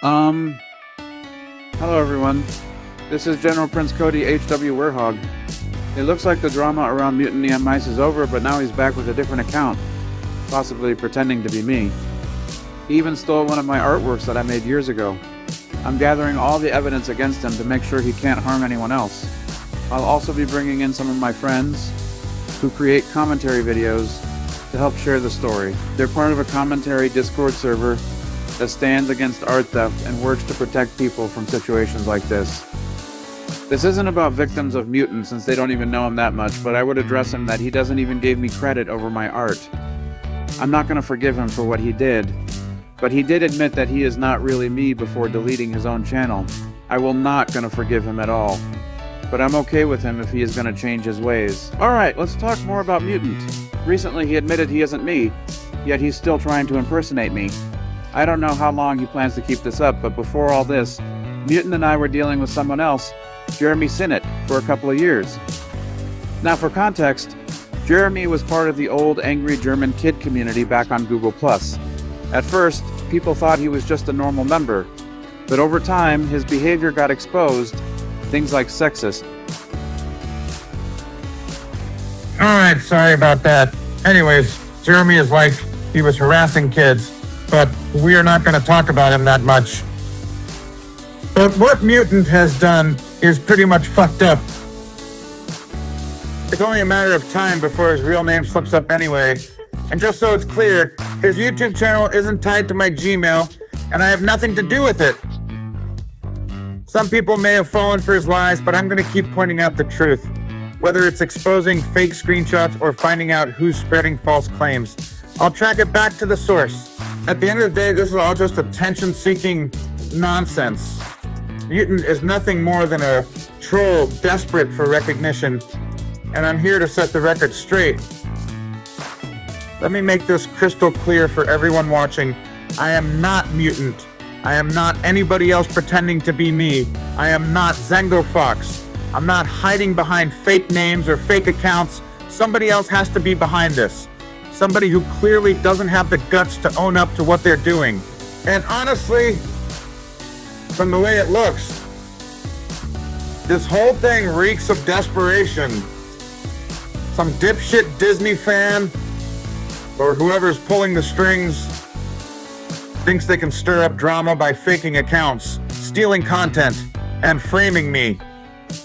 Um, Hello everyone. This is General Prince Cody H.W. Werehog. It looks like the drama around Mutantneonmice is over, but now he's back with a different account, possibly pretending to be me. He even stole one of my artworks that I made years ago. I'm gathering all the evidence against him to make sure he can't harm anyone else. I'll also be bringing in some of my friends who create commentary videos to help share the story. They're part of a commentary Discord server that stands against art theft and works to protect people from situations like this. This isn't about victims of mutants, since they don't even know him that much, but I would address him that he doesn't even give me credit over my art. I'm not going to forgive him for what he did, but he did admit that he is not really me before deleting his own channel. I will not going to forgive him at all, but I'm okay with him if he is going to change his ways. Alright, let's talk more about Mutant. Recently he admitted he isn't me, yet he's still trying to impersonate me. I don't know how long he plans to keep this up, but before all this, Mutant and I were dealing with someone else, Jeremy Sinnott, for a couple of years. Now for context, Jeremy was part of the old angry German kid community back on Google+. At first, people thought he was just a normal member, but over time, his behavior got exposed, things like sexist. Alright, sorry about that. Anyways, Jeremy is like, he was harassing kids, but we are not going to talk about him that much. But what Mutant has done is pretty much fucked up. It's only a matter of time before his real name slips up anyway. And just so it's clear, his YouTube channel isn't tied to my Gmail, and I have nothing to do with it. Some people may have fallen for his lies, but I'm going to keep pointing out the truth. Whether it's exposing fake screenshots or finding out who's spreading false claims, I'll track it back to the source. At the end of the day, this is all just attention-seeking nonsense. Mutant is nothing more than a troll desperate for recognition, and I'm here to set the record straight. Let me make this crystal clear for everyone watching. I am not Mutant. I am not anybody else pretending to be me. I am not Zengo Fox. I'm not hiding behind fake names or fake accounts. Somebody else has to be behind this. Somebody who clearly doesn't have the guts to own up to what they're doing. And honestly, from the way it looks, this whole thing reeks of desperation. Some dipshit Disney fan, or whoever's pulling the strings, thinks they can stir up drama by faking accounts, stealing content, and framing me.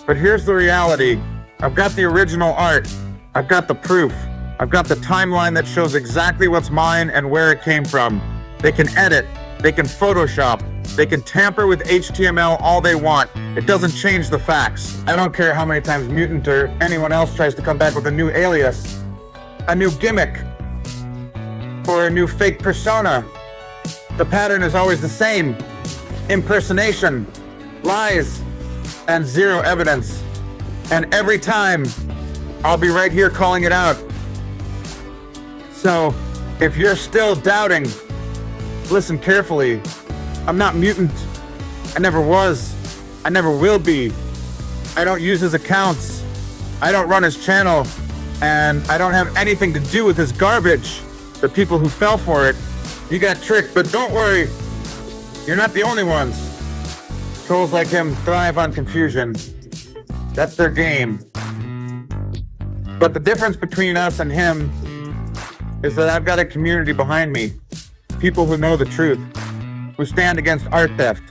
But here's the reality. I've got the original art. I've got the proof. I've got the timeline that shows exactly what's mine and where it came from. They can edit. They can Photoshop. They can tamper with HTML all they want. It doesn't change the facts. I don't care how many times Mutant or anyone else tries to come back with a new alias, a new gimmick, or a new fake persona. The pattern is always the same. Impersonation, lies, and zero evidence. And every time, I'll be right here calling it out. So, if you're still doubting, listen carefully. I'm not Mutant. I never was. I never will be. I don't use his accounts. I don't run his channel. And I don't have anything to do with his garbage. The people who fell for it, you got tricked, but don't worry. You're not the only ones. Trolls like him thrive on confusion. That's their game. But the difference between us and him is that I've got a community behind me. People who know the truth, who stand against art theft,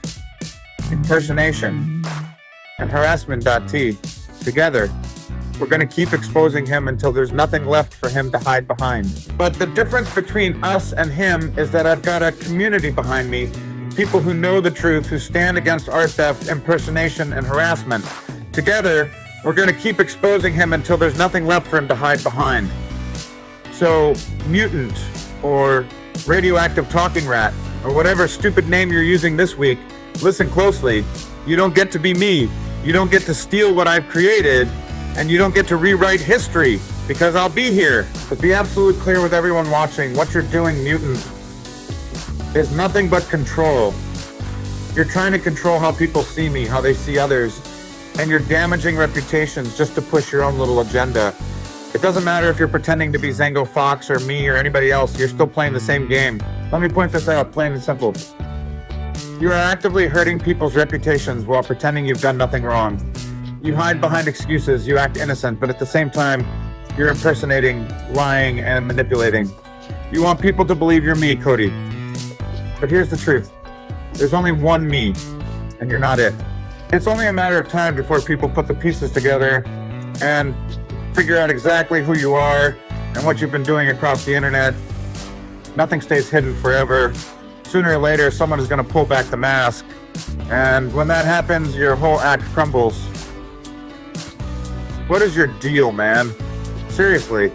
impersonation, and harassment.t. Together, we're going to keep exposing him until there's nothing left for him to hide behind. But the difference between us and him is that I've got a community behind me. People who know the truth, who stand against art theft, impersonation, and harassment. Together, we're going to keep exposing him until there's nothing left for him to hide behind. So, Mutant, or Radioactive Talking Rat, or whatever stupid name you're using this week, listen closely. You don't get to be me. You don't get to steal what I've created, and you don't get to rewrite history, because I'll be here. But be absolutely clear with everyone watching, what you're doing, Mutant, is nothing but control. You're trying to control how people see me, how they see others, and you're damaging reputations just to push your own little agenda. It doesn't matter if you're pretending to be Zengo Fox or me or anybody else, you're still playing the same game. Let me point this out, plain and simple. You are actively hurting people's reputations while pretending you've done nothing wrong. You hide behind excuses, you act innocent, but at the same time, you're impersonating, lying, and manipulating. You want people to believe you're me, Cody. But here's the truth. There's only one me, and you're not it. It's only a matter of time before people put the pieces together and figure out exactly who you are and what you've been doing across the internet. Nothing stays hidden forever. Sooner or later, someone is going to pull back the mask. And when that happens, your whole act crumbles. What is your deal, man? Seriously,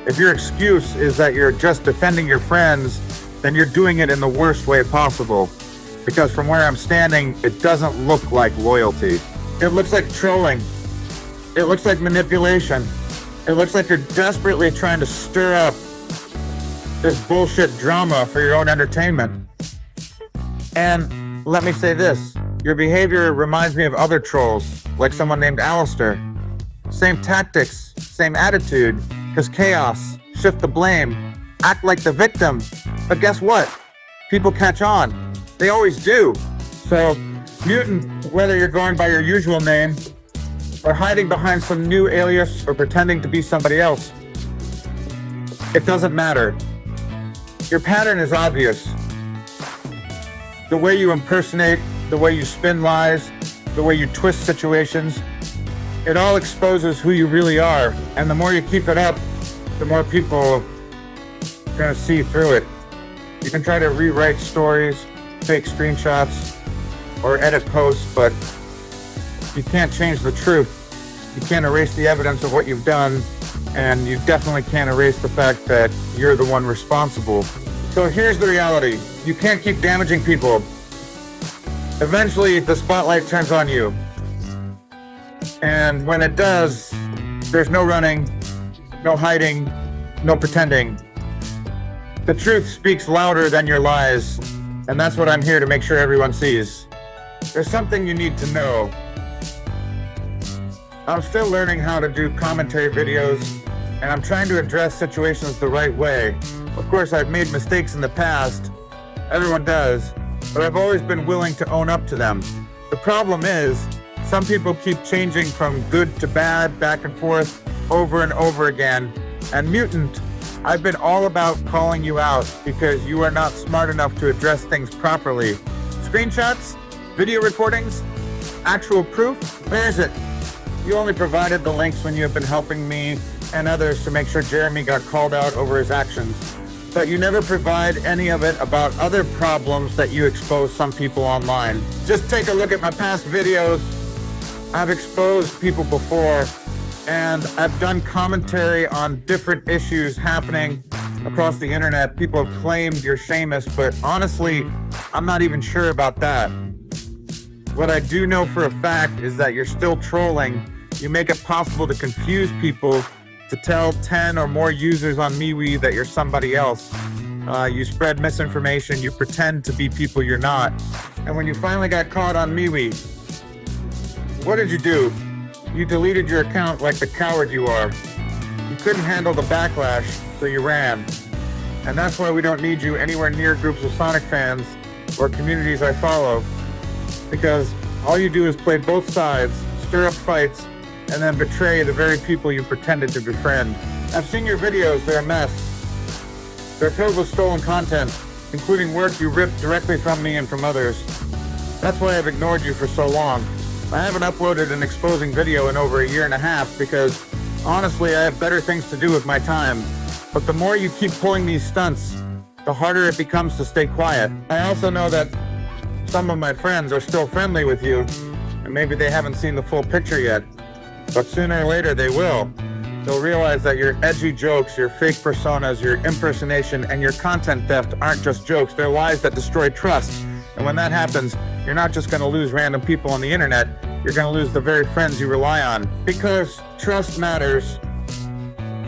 if your excuse is that you're just defending your friends, then you're doing it in the worst way possible. Because from where I'm standing, it doesn't look like loyalty. It looks like trolling. It looks like manipulation. It looks like you're desperately trying to stir up this bullshit drama for your own entertainment. And let me say this, your behavior reminds me of other trolls, like someone named Alistair. Same tactics, same attitude, cause chaos, shift the blame, act like the victim. But guess what? People catch on. They always do. So, mutant, whether you're going by your usual name, or hiding behind some new alias, or pretending to be somebody else, it doesn't matter. Your pattern is obvious. The way you impersonate, the way you spin lies, the way you twist situations, it all exposes who you really are. And the more you keep it up, the more people are gonna see through it. You can try to rewrite stories, fake screenshots, or edit posts, but you can't change the truth. You can't erase the evidence of what you've done, and you definitely can't erase the fact that you're the one responsible. So here's the reality. You can't keep damaging people. Eventually, the spotlight turns on you. And when it does, there's no running, no hiding, no pretending. The truth speaks louder than your lies, and that's what I'm here to make sure everyone sees. There's something you need to know. I'm still learning how to do commentary videos, and I'm trying to address situations the right way. Of course, I've made mistakes in the past. Everyone does, but I've always been willing to own up to them. The problem is, some people keep changing from good to bad, back and forth, over and over again. And Mutant, I've been all about calling you out because you are not smart enough to address things properly. Screenshots, video recordings, actual proof, where's it? You only provided the links when you have been helping me and others to make sure Jeremy got called out over his actions. But you never provide any of it about other problems that you expose some people online. Just take a look at my past videos. I've exposed people before, and I've done commentary on different issues happening across the internet. People have claimed you're shameless, but honestly, I'm not even sure about that. What I do know for a fact is that you're still trolling. You make it possible to confuse people, to tell 10 or more users on MeWe that you're somebody else. You spread misinformation, you pretend to be people you're not. And when you finally got caught on MeWe, what did you do? You deleted your account like the coward you are. You couldn't handle the backlash, so you ran. And that's why we don't need you anywhere near groups of Sonic fans or communities I follow. Because all you do is play both sides, stir up fights, and then betray the very people you pretended to befriend. I've seen your videos, they're a mess. They're filled with stolen content, including work you ripped directly from me and from others. That's why I've ignored you for so long. I haven't uploaded an exposing video in over 1.5 years because, honestly, I have better things to do with my time. But the more you keep pulling these stunts, the harder it becomes to stay quiet. I also know that some of my friends are still friendly with you, and maybe they haven't seen the full picture yet. But sooner or later they will. They'll realize that your edgy jokes, your fake personas, your impersonation, and your content theft aren't just jokes, they're lies that destroy trust. And when that happens, you're not just gonna lose random people on the internet, you're gonna lose the very friends you rely on. Because trust matters,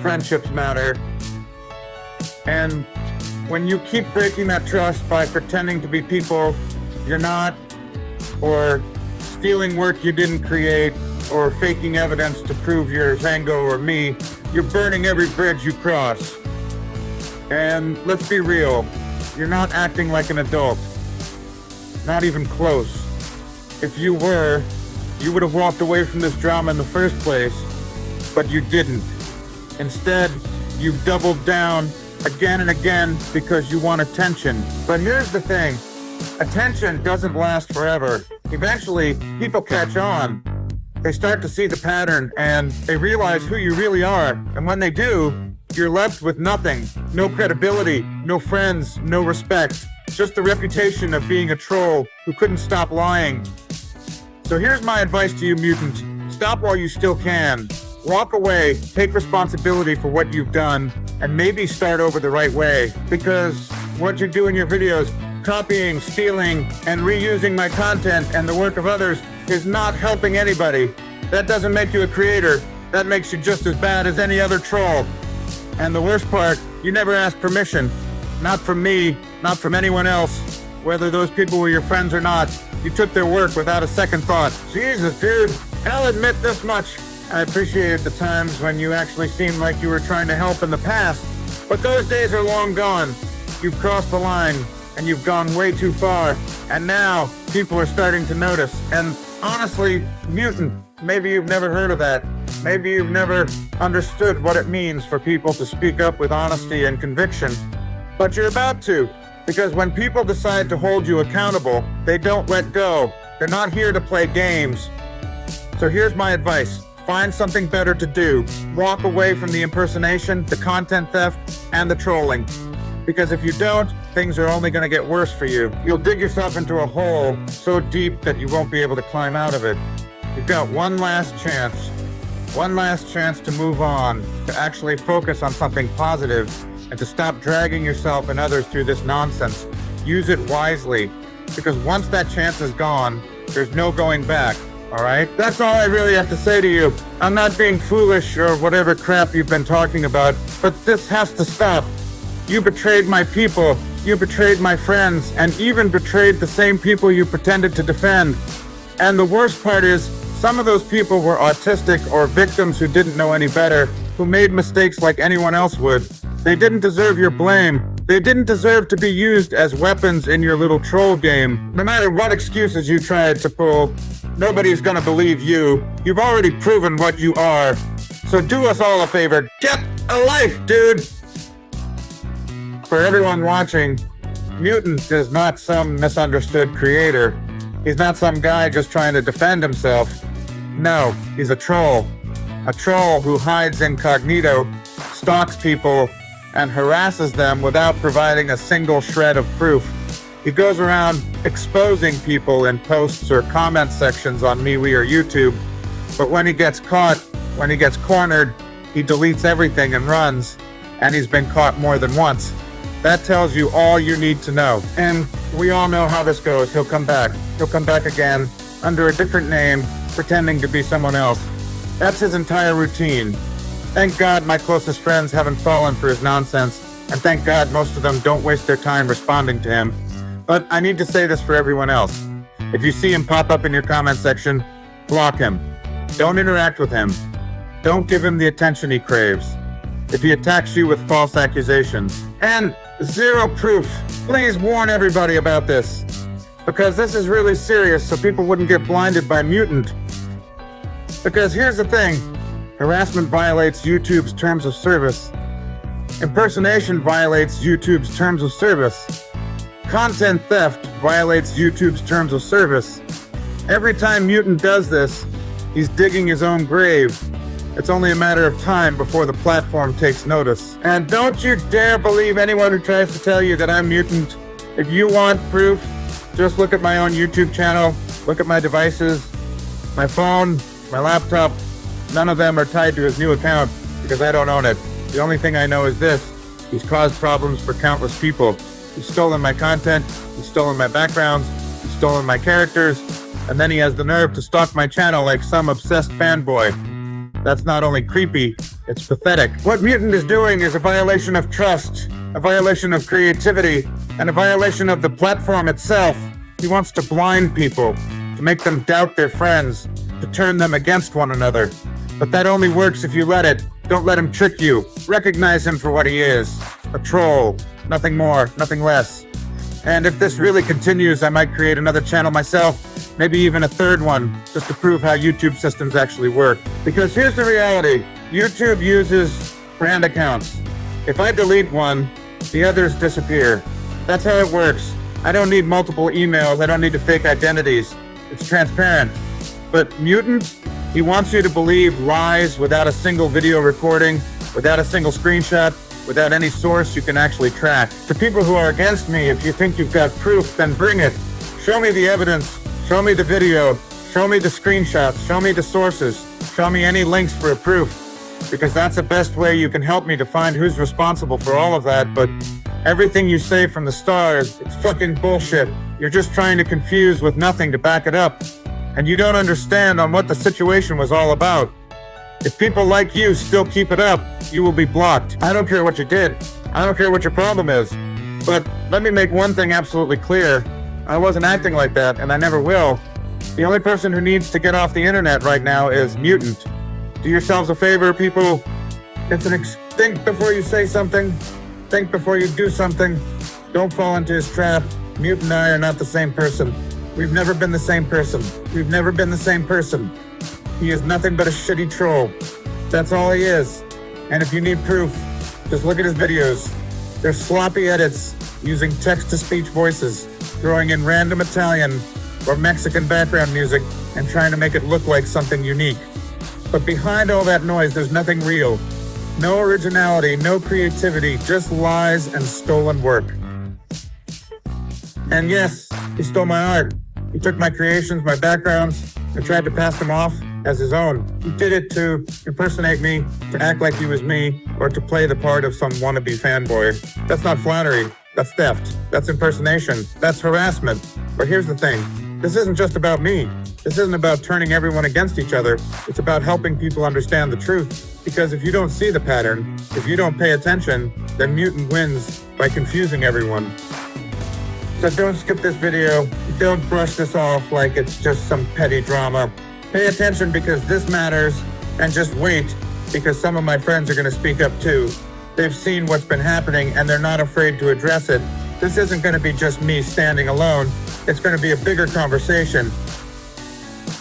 friendships matter, and when you keep breaking that trust by pretending to be people you're not, or stealing work you didn't create, or faking evidence to prove you're Zango or me, you're burning every bridge you cross. And let's be real, you're not acting like an adult. Not even close. If you were, you would have walked away from this drama in the first place, but you didn't. Instead, you've doubled down again and again because you want attention. But here's the thing, attention doesn't last forever. Eventually, people catch on. They start to see the pattern and they realize who you really are. And when they do, you're left with nothing. No credibility, no friends, no respect. Just the reputation of being a troll who couldn't stop lying. So here's my advice to you, mutant. Stop while you still can. Walk away, take responsibility for what you've done, and maybe start over the right way. Because what you do in your videos, copying, stealing, and reusing my content and the work of others is not helping anybody. That doesn't make you a creator. That makes you just as bad as any other troll. And the worst part, you never asked permission. Not from me, not from anyone else. Whether those people were your friends or not, you took their work without a second thought. Jesus, dude, I'll admit this much. I appreciated the times when you actually seemed like you were trying to help in the past, but those days are long gone. You've crossed the line, and you've gone way too far, and now people are starting to notice. And honestly, mutant, maybe you've never heard of that. Maybe you've never understood what it means for people to speak up with honesty and conviction, but you're about to. Because when people decide to hold you accountable, they don't let go. They're not here to play games. So here's my advice. Find something better to do. Walk away from the impersonation, the content theft, and the trolling. Because if you don't, things are only going to get worse for you. You'll dig yourself into a hole so deep that you won't be able to climb out of it. You've got one last chance. One last chance to move on, to actually focus on something positive, and to stop dragging yourself and others through this nonsense. Use it wisely, because once that chance is gone, there's no going back, all right? That's all I really have to say to you. I'm not being foolish or whatever crap you've been talking about, but this has to stop. You betrayed my people, you betrayed my friends, and even betrayed the same people you pretended to defend. And the worst part is, some of those people were autistic or victims who didn't know any better, who made mistakes like anyone else would. They didn't deserve your blame. They didn't deserve to be used as weapons in your little troll game. No matter what excuses you tried to pull, nobody's gonna believe you. You've already proven what you are. So do us all a favor. Get a life, dude! For everyone watching, Mutant is not some misunderstood creator. He's not some guy just trying to defend himself. No, he's a troll. A troll who hides incognito, stalks people, and harasses them without providing a single shred of proof. He goes around exposing people in posts or comment sections on MeWe or YouTube, but when he gets caught, when he gets cornered, he deletes everything and runs, and he's been caught more than once. That tells you all you need to know. And we all know how this goes. He'll come back. He'll come back again, under a different name, pretending to be someone else. That's his entire routine. Thank God my closest friends haven't fallen for his nonsense, and thank God most of them don't waste their time responding to him. But I need to say this for everyone else. If you see him pop up in your comment section, block him. Don't interact with him. Don't give him the attention he craves. If he attacks you with false accusations and zero proof, please warn everybody about this. Because this is really serious, so people wouldn't get blinded by Mutant. Because here's the thing. Harassment violates YouTube's terms of service. Impersonation violates YouTube's terms of service. Content theft violates YouTube's terms of service. Every time Mutant does this, he's digging his own grave. It's only a matter of time before the platform takes notice. And don't you dare believe anyone who tries to tell you that I'm Mutant. If you want proof, just look at my own YouTube channel, look at my devices, my phone, my laptop. None of them are tied to his new account because I don't own it. The only thing I know is this. He's caused problems for countless people. He's stolen my content, he's stolen my backgrounds, he's stolen my characters, and then he has the nerve to stalk my channel like some obsessed fanboy. That's not only creepy, it's pathetic. What Mutant is doing is a violation of trust, a violation of creativity, and a violation of the platform itself. He wants to blind people, to make them doubt their friends, to turn them against one another. But that only works if you let it. Don't let him trick you. Recognize him for what he is. A troll. Nothing more, nothing less. And if this really continues, I might create another channel myself, maybe even a third one, just to prove how YouTube systems actually work. Because here's the reality. YouTube uses brand accounts. If I delete one, the others disappear. That's how it works. I don't need multiple emails. I don't need to fake identities. It's transparent. But Mutant, he wants you to believe lies without a single video recording, without a single screenshot, without any source you can actually track. To people who are against me, if you think you've got proof, then bring it. Show me the evidence. Show me the video. Show me the screenshots. Show me the sources. Show me any links for a proof. Because that's the best way you can help me to find who's responsible for all of that. But everything you say from the start, it's fucking bullshit. You're just trying to confuse with nothing to back it up. And you don't understand on what the situation was all about. If people like you still keep it up, you will be blocked. I don't care what you did. I don't care what your problem is. But let me make one thing absolutely clear. I wasn't acting like that, and I never will. The only person who needs to get off the internet right now is Mutant. Do yourselves a favor, people. Think before you say something. Think before you do something. Don't fall into his trap. Mutant and I are not the same person. We've never been the same person. We've never been the same person. He is nothing but a shitty troll. That's all he is. And if you need proof, just look at his videos. They're sloppy edits using text-to-speech voices, throwing in random Italian or Mexican background music and trying to make it look like something unique. But behind all that noise, there's nothing real. No originality, no creativity, just lies and stolen work. And yes, he stole my art. He took my creations, my backgrounds, and tried to pass them off as his own. He did it to impersonate me, to act like he was me, or to play the part of some wannabe fanboy. That's not flattery. That's theft. That's impersonation. That's harassment. But here's the thing. This isn't just about me. This isn't about turning everyone against each other. It's about helping people understand the truth. Because if you don't see the pattern, if you don't pay attention, then Mutant wins by confusing everyone. So don't skip this video. Don't brush this off like it's just some petty drama. Pay attention because this matters, and just wait because some of my friends are going to speak up too. They've seen what's been happening and they're not afraid to address it. This isn't going to be just me standing alone. It's going to be a bigger conversation.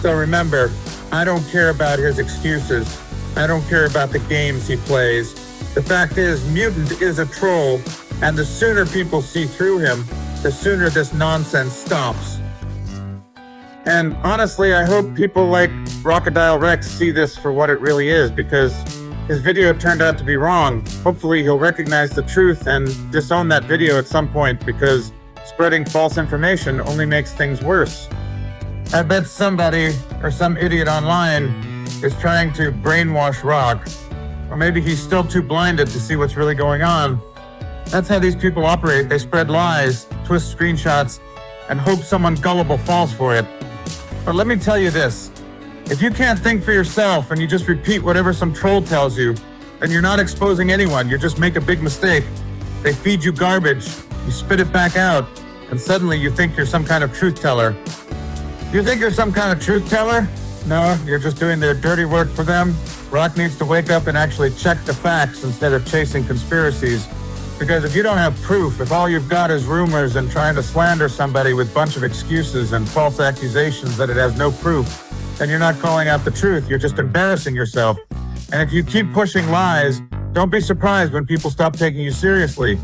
So remember, I don't care about his excuses. I don't care about the games he plays. The fact is, Mutant is a troll, and the sooner people see through him, the sooner this nonsense stops. And honestly, I hope people like Crocodile Rex see this for what it really is, because his video turned out to be wrong. Hopefully he'll recognize the truth and disown that video at some point, because spreading false information only makes things worse. I bet somebody or some idiot online is trying to brainwash Rock, or maybe he's still too blinded to see what's really going on. That's how these people operate. They spread lies, twist screenshots, and hope someone gullible falls for it. But let me tell you this. If you can't think for yourself and you just repeat whatever some troll tells you, then you're not exposing anyone. You just make a big mistake. They feed you garbage. You spit it back out, and suddenly you think you're some kind of truth teller. You think you're some kind of truth teller? No, you're just doing their dirty work for them. Rock needs to wake up and actually check the facts instead of chasing conspiracies. Because if you don't have proof, if all you've got is rumors and trying to slander somebody with a bunch of excuses and false accusations that it has no proof, then you're not calling out the truth. You're just embarrassing yourself. And if you keep pushing lies, don't be surprised when people stop taking you seriously.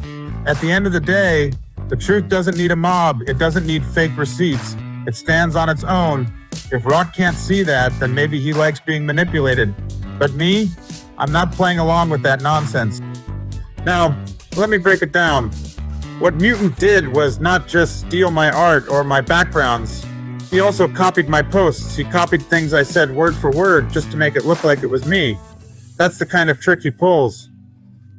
At the end of the day, the truth doesn't need a mob. It doesn't need fake receipts. It stands on its own. If Rock can't see that, then maybe he likes being manipulated. But me, I'm not playing along with that nonsense. Now, let me break it down. What Mutant did was not just steal my art or my backgrounds. He also copied my posts. He copied things I said word for word just to make it look like it was me. That's the kind of trick he pulls.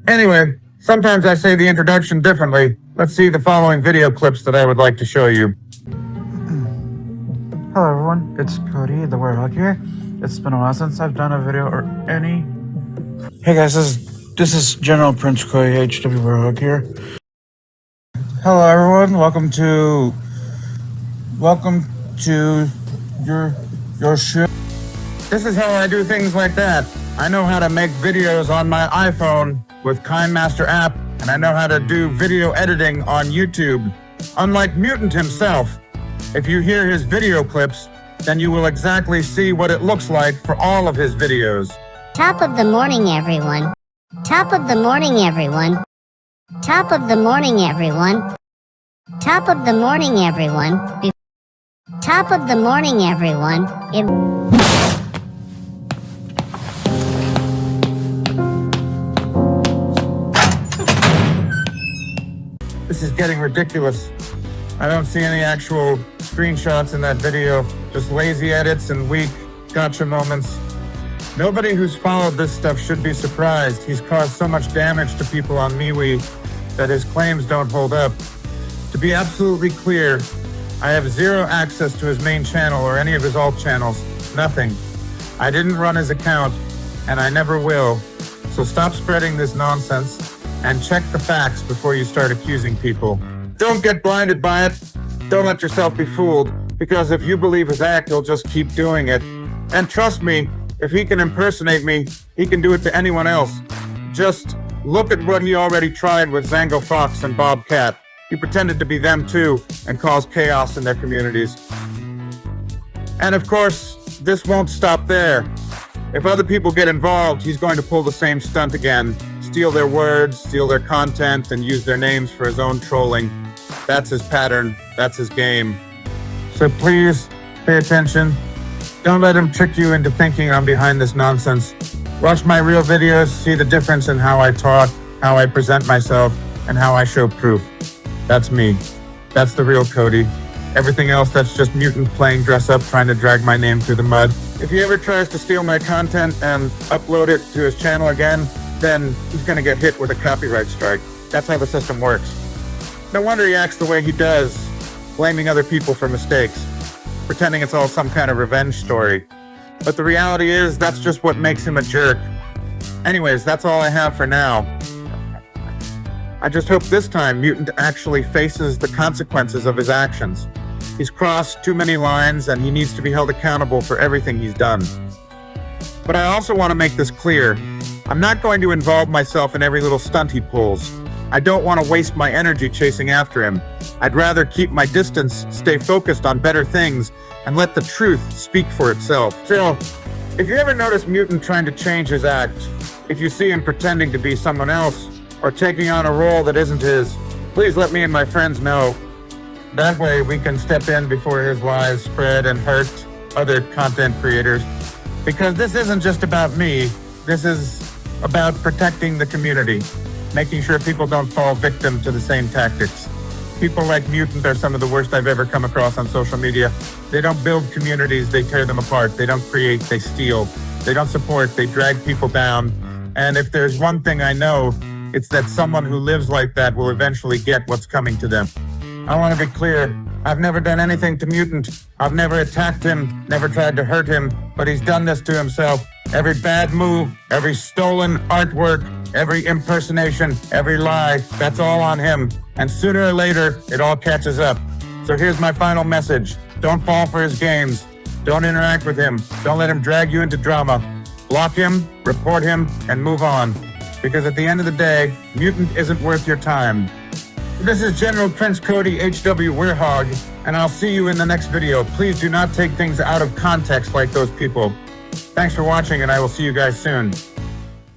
Anyway, sometimes I say the introduction differently. Let's see the following video clips that I would like to show you. Hello everyone, it's Cody, the Werehog here. It's been a while since I've done a video or any... Hey guys, this is General Prince Cody, HW Werehog here. Hello everyone, welcome to your show. This is how I do things like that. I know how to make videos on my iPhone with KindMaster app, and I know how to do video editing on YouTube. Unlike Mutant himself, if you hear his video clips, then you will exactly see what it looks like for all of his videos. Top of the morning, everyone. Top of the morning, everyone. Top of the morning, everyone. Top of the morning, everyone. Top of the morning, everyone. This is getting ridiculous. I don't see any actual screenshots in that video, just lazy edits and weak gotcha moments. Nobody who's followed this stuff should be surprised. He's caused so much damage to people on MeWe that his claims don't hold up. To be absolutely clear, I have zero access to his main channel or any of his alt channels. Nothing. I didn't run his account, and I never will. So stop spreading this nonsense and check the facts before you start accusing people. Don't get blinded by it. Don't let yourself be fooled, because if you believe his act, he'll just keep doing it. And trust me, if he can impersonate me, he can do it to anyone else. Just look at what he already tried with Zango Fox and Bob Cat. He pretended to be them too and caused chaos in their communities. And of course, this won't stop there. If other people get involved, he's going to pull the same stunt again. Steal their words, steal their content, and use their names for his own trolling. That's his pattern. That's his game. So please, pay attention. Don't let him trick you into thinking I'm behind this nonsense. Watch my real videos, see the difference in how I talk, how I present myself, and how I show proof. That's me. That's the real Cody. Everything else, that's just Mutant playing dress up, trying to drag my name through the mud. If he ever tries to steal my content and upload it to his channel again, then he's gonna get hit with a copyright strike. That's how the system works. No wonder he acts the way he does, blaming other people for mistakes, pretending it's all some kind of revenge story. But the reality is, that's just what makes him a jerk. Anyways, that's all I have for now. I just hope this time Mutant actually faces the consequences of his actions. He's crossed too many lines and he needs to be held accountable for everything he's done. But I also want to make this clear. I'm not going to involve myself in every little stunt he pulls. I don't want to waste my energy chasing after him. I'd rather keep my distance, stay focused on better things, and let the truth speak for itself. Still, if you ever notice Mutant trying to change his act, if you see him pretending to be someone else, or taking on a role that isn't his, please let me and my friends know. That way we can step in before his lies spread and hurt other content creators. Because this isn't just about me, this is about protecting the community, making sure people don't fall victim to the same tactics. People like Mutant are some of the worst I've ever come across on social media. They don't build communities, they tear them apart. They don't create, they steal. They don't support, they drag people down. And if there's one thing I know, it's that someone who lives like that will eventually get what's coming to them. I want to be clear. I've never done anything to Mutant. I've never attacked him, never tried to hurt him, but he's done this to himself. Every bad move, every stolen artwork, every impersonation, every lie, that's all on him. And sooner or later, it all catches up. So here's my final message. Don't fall for his games. Don't interact with him. Don't let him drag you into drama. Block him, report him, and move on. Because at the end of the day, Mutant isn't worth your time. This is General Prince Cody H.W. Werehog, and I'll see you in the next video. Please do not take things out of context like those people. Thanks for watching, and I will see you guys soon.